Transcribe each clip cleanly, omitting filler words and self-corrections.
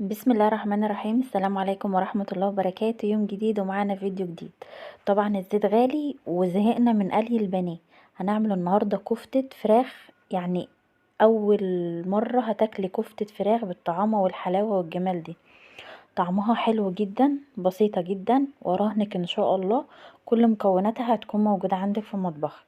بسم الله الرحمن الرحيم. السلام عليكم ورحمة الله وبركاته. يوم جديد ومعانا فيديو جديد. طبعا الزيت غالي وزهقنا من قلي البانيه. هنعمل النهاردة كفتة فراخ، يعني اول مرة هتاكلي كفتة فراخ بالطعامة والحلاوة والجمال دي. طعمها حلو جدا، بسيطة جدا، وراهنك ان شاء الله كل مكوناتها هتكون موجودة عندك في مطبخك.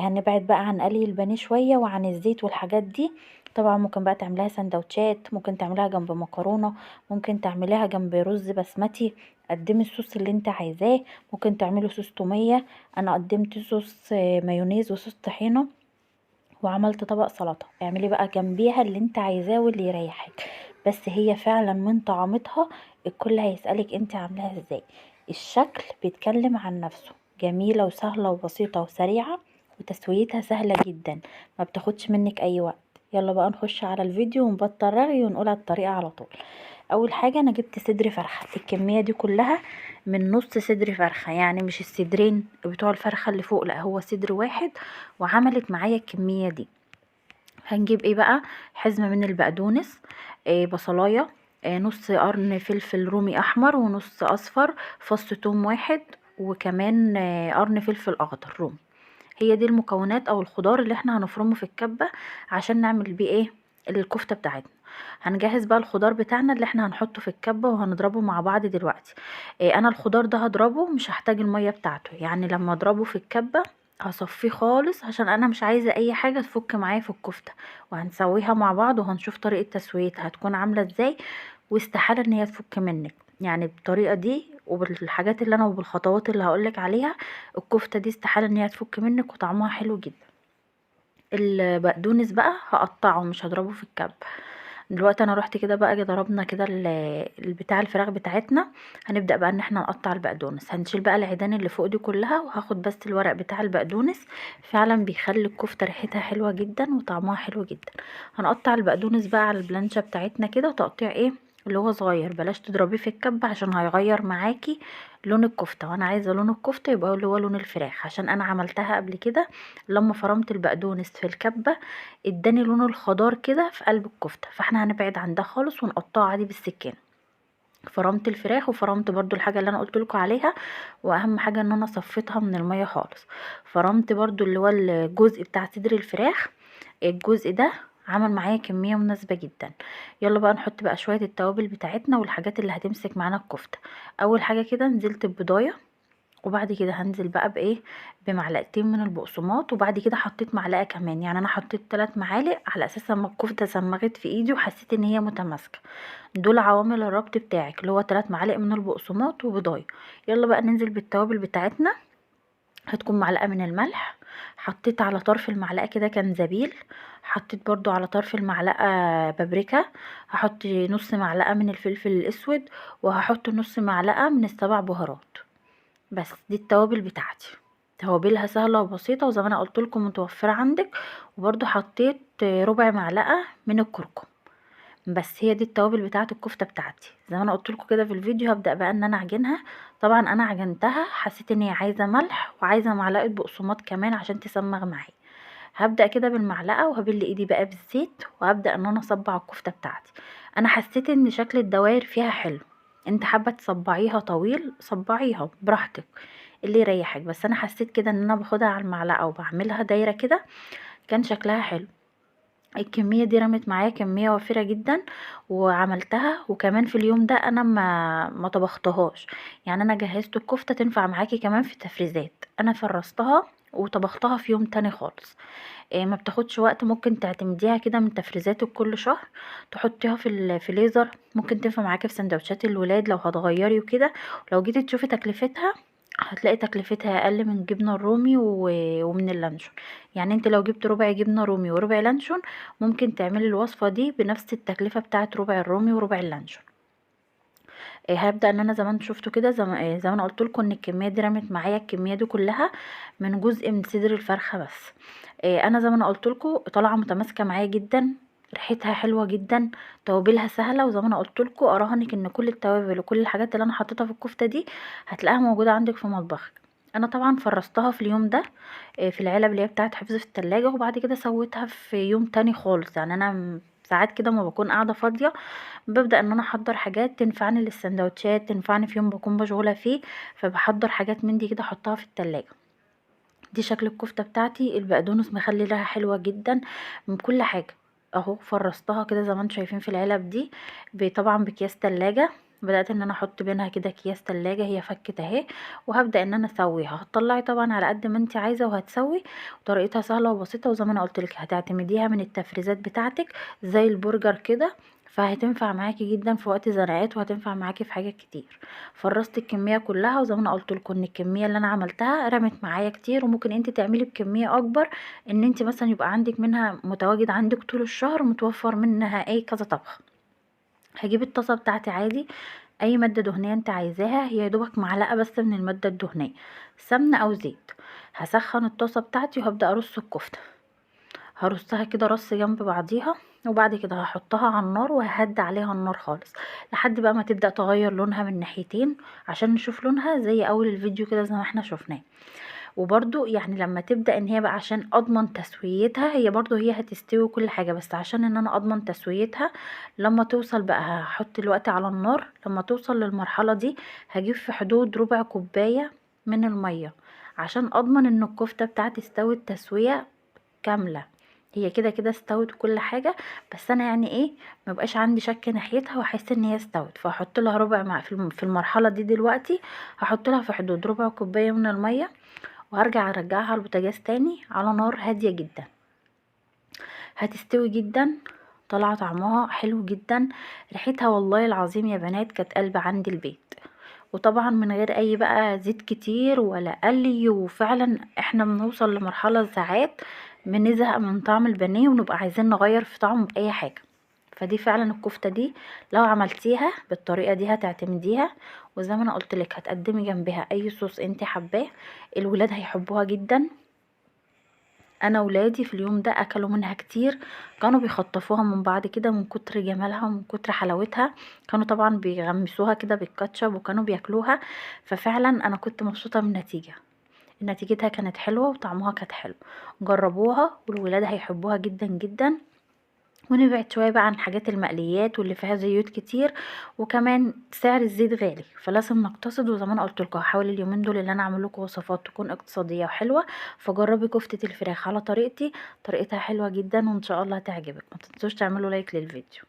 هنبعد بقى عن قلي البانيه شوية وعن الزيت والحاجات دي. طبعا ممكن بقى تعمليها سندوتشات، ممكن تعمليها جنب مكرونة، ممكن تعمليها جنب رز بسمتي. قدمي الصوص اللي انت عايزاه. ممكن تعملي صوص تومية. انا قدمت صوص مايونيز وصوص طحينة، وعملت طبق سلطة. اعملي بقى جنبيها اللي انت عايزاه واللي يريحك. بس هي فعلا من طعمتها الكل هيسألك انت عاملاها ازاي. الشكل بيتكلم عن نفسه. جميلة وسهلة وبسيطة وسريعة، وتسويتها سهلة جدا، ما بتاخدش منك اي وقت. يلا بقى نخش على الفيديو ونبطل رغي ونقول على الطريقة على طول. اول حاجة انا جبت صدر فرخة. الكمية دي كلها من نص صدر فرخة، يعني مش الصدرين بتوع الفرخة اللي فوق، لا هو صدر واحد. وعملت معايا الكمية دي. هنجيب ايه بقى؟ حزمة من البقدونس، بصلاية، نص قرن فلفل رومي احمر ونص اصفر، فص توم واحد، وكمان قرن فلفل اخضر رومي. هي دي المكونات او الخضار اللي احنا هنفرمه في الكبة عشان نعمل بيه ايه؟ الكفتة بتاعتنا. هنجهز بقى الخضار بتاعنا اللي احنا هنحطه في الكبة وهنضربه مع بعض دلوقتي. انا الخضار ده هضربه، مش هحتاج المية بتاعته، يعني لما اضربه في الكبة هصفيه خالص عشان انا مش عايزة اي حاجة تفك معايا في الكفتة. وهنسويها مع بعض وهنشوف طريقة تسويتها هتكون عاملة ازاي. واستحالة ان هي تفك منك، يعني بالطريقة دي وبالحاجات اللي انا وبالخطوات اللي هقولك عليها. الكفتة دي استحالة ان هي تفك منك وطعمها حلو جدا. البقدونس بقى هقطعه، مش هضربه في الكب. دلوقتي انا رحت كده بقى ضربنا كده البتاع الفراخ بتاعتنا. هنبدأ بقى ان احنا نقطع البقدونس. هنشيل بقى العيدان اللي فوق دي كلها وهاخد بس الورق بتاع البقدونس. فعلا بيخلي الكفتة ريحتها حلوة جدا وطعمها حلو جدا. هنقطع البقدونس بقى على البلانشة بتاعتنا كده تقطيع ايه؟ اللي هو صغير، بلاش تضربيه في الكب عشان هيغير معاكي لون الكفتة، وانا عايزة لون الكفتة يبقى اللي هو لون الفراخ، عشان انا عملتها قبل كده لما فرمت البقدونس في الكبة اداني لون الخضار كده في قلب الكفتة. فاحنا هنبعد عن ده خالص ونقطعه عادي بالسكينة. فرمت الفراخ وفرمت برضو الحاجة اللي انا قلت لكم عليها، واهم حاجة ان انا صفيتها من المية خالص. فرمت برضو اللي هو الجزء بتاع صدر الفراخ. الجزء ده عمل معايا كمية مناسبة جدا. يلا بقى نحط بقى شوية التوابل بتاعتنا والحاجات اللي هتمسك معانا الكفتة. اول حاجة كده نزلت ببضاية، وبعد كده هنزل بقى بايه؟ بمعلقتين من البقسماط، وبعد كده حطيت معلقه كمان، يعني انا حطيت 3 معالق على اساس لما الكفته سمغت في ايدي وحسيت ان هي متماسكه. دول عوامل الربط بتاعك، اللي هو 3 معالق من البقسماط وبضايه. يلا بقى ننزل بالتوابل بتاعتنا. هتكون معلقه من الملح. حطيت على طرف المعلقه كده كنزبيل. حطيت برضو على طرف المعلقه بابريكا. هحط نص معلقه من الفلفل الاسود. وهحط نص معلقه من السبع بهارات. بس دي التوابل بتاعتي. توابلها سهلة وبسيطة، وزي ما انا قلت لكم متوفرة عندك. وبرضو حطيت ربع معلقة من الكركم. بس هي دي التوابل بتاعه الكفته بتاعتي. زي ما انا قلت لكم كده في الفيديو، هبدا بقى ان انا اعجنها. طبعا انا عجنتها حسيت ان هي عايزه ملح وعايزه معلقه بقسماط كمان عشان تسمغ معايا. هبدا كده بالمعلقه وهبل ايدي بقى بالزيت، وهبدا ان انا اصبع الكفته بتاعتي. انا حسيت ان شكل الدوائر فيها حلو. انت حابه تصبعيها طويل صبعيها براحتك، اللي يريحك. بس انا حسيت كده ان انا باخدها على المعلقه وبعملها دايره كده، كان شكلها حلو. الكمية دي رمت معايا كمية وافرة جدا. وعملتها، وكمان في اليوم ده انا ما طبختهاش. يعني انا جهزت الكفتة تنفع معاكي كمان في التفريزات. انا فرستها وطبختها في يوم تاني خالص. إيه، ما بتاخدش وقت. ممكن تعتمديها كده من تفريزاتك كل شهر. تحطيها في الفريزر. ممكن تنفع معاكي في سندوتشات الولاد لو هتغيري وكده. لو جيتي تشوفي تكلفتها هتلاقي تكلفتها اقل من جبنه الرومي ومن اللانشون. يعني انت لو جبت ربع جبنه رومي وربع لانشون، ممكن تعملي الوصفه دي بنفس التكلفه بتاعه ربع الرومي وربع اللانشون. هبدا ان انا زي ما انتوا شفتوا كده، زي ما انا قلت لكم ان الكميه دي رمت معايا الكميه دي كلها من جزء من صدر الفرخه بس. انا زي ما انا قلت لكم طالعه متماسكه معايا جدا. ريحتها حلوه جدا. توابلها سهله، وزي ما انا قلت لكم اراهنك ان كل التوابل وكل الحاجات اللي انا حطيتها في الكفته دي هتلاقيها موجوده عندك في مطبخك. انا طبعا فرستها في اليوم ده في العلب اللي هي بتاعت حفظ في التلاجة، وبعد كده سويتها في يوم تاني خالص. يعني انا ساعات كده ما بكون قاعده فاضيه ببدا ان انا احضر حاجات تنفعني للسندوتشات، تنفعني في يوم بكون مشغوله فيه، فبحضر حاجات من دي كده احطها في التلاجة. دي شكل الكفتة بتاعتي. البقدونس مخلي ريحة حلوة جدا من كل حاجة. اهو فرستها كده زي ما انتم شايفين في العلب دي، طبعا بكياس تلاجة. بدأت ان انا احط بينها كده اكياس تلاجة، هي فكت اهي. وهبدأ ان انا اسويها، هتطلعي طبعا على قد ما انت عايزة وهتسوي. طريقتها سهلة وبسيطة، وزي ما انا قلتلك هتعتمديها من التفريزات بتاعتك زي البرجر كده. فهتنفع معاكي جدا في وقت زنقات، وهتنفع معاكي في حاجات كتير. فرست الكميه كلها، وزي ما انا قلت لكم ان الكميه اللي انا عملتها رمت معايا كتير، وممكن انت تعملي بكميه اكبر، ان انت مثلا يبقى عندك منها متواجد عندك طول الشهر، متوفر منها اي كذا طبخ. هجيب الطاسه بتاعتي عادي، اي ماده دهنيه انت عايزاها، هي يا دوبك معلقه بس من الماده الدهنيه، سمنه او زيت. هسخن الطاسه بتاعتي وهبدا ارص الكفته. هرصها كده رص جنب بعضيها، وبعد كده هحطها على النار وههدي عليها النار خالص لحد بقى ما تبدأ تغير لونها من ناحيتين، عشان نشوف لونها زي اول الفيديو كده زي ما احنا شفناه. وبرده يعني لما تبدأ ان هي بقى، عشان اضمن تسويتها، هي برده هي هتستوي كل حاجة، بس عشان ان انا اضمن تسويتها، لما توصل بقى هحط الوقت على النار. لما توصل للمرحلة دي هجيب في حدود ربع كوباية من المية، عشان اضمن ان الكفتة بتاعتي استوت تسوية كاملة. هي كده كده استوت كل حاجة، بس انا يعني ايه، مبقاش عندي شك ناحيتها، واحس ان هي استوت، فاحط لها ربع مع في المرحلة دي دلوقتي. هحط لها في حدود ربع كوباية من المية، وهرجع ارجعها على البوتاجاز تاني على نار هادية جدا. هتستوي جدا، طلع طعمها حلو جدا. ريحتها والله العظيم يا بنات كانت قلب عند البيت. وطبعا من غير اي بقى زيت كتير ولا قلي. وفعلا احنا بنوصل لمرحلة ساعات بنزهق من طعم البانيه، ونبقى عايزين نغير في طعمه بأي حاجة. فدي فعلا الكفتة دي لو عملتيها بالطريقة دي هتعتمديها. وزي ما انا قلتلك هتقدمي جنبها اي صوص انت حباه، الولاد هيحبوها جدا. انا ولادي في اليوم ده اكلوا منها كتير، كانوا بيخطفوها من بعض كده من كتر جمالها ومن كتر حلاوتها. كانوا طبعا بيغمسوها كده بالكاتشب وكانوا بياكلوها. ففعلا انا كنت مبسوطة من النتيجة. نتيجتها كانت حلوة وطعمها كانت حلو. جربوها والولاد هيحبوها جدا جدا. ونبعد شوية بقى عن حاجات المقليات واللي فيها زيوت كتير. وكمان سعر الزيت غالي، فلازم نقتصد. وزي ما انا قلت لكم هحاول اليومين دول اللي انا اعمل لكم وصفات تكون اقتصادية وحلوة. فجربي كفتة الفراخ على طريقتي، طريقتها حلوة جدا وان شاء الله تعجبك. ما تنسوش تعملوا لايك للفيديو.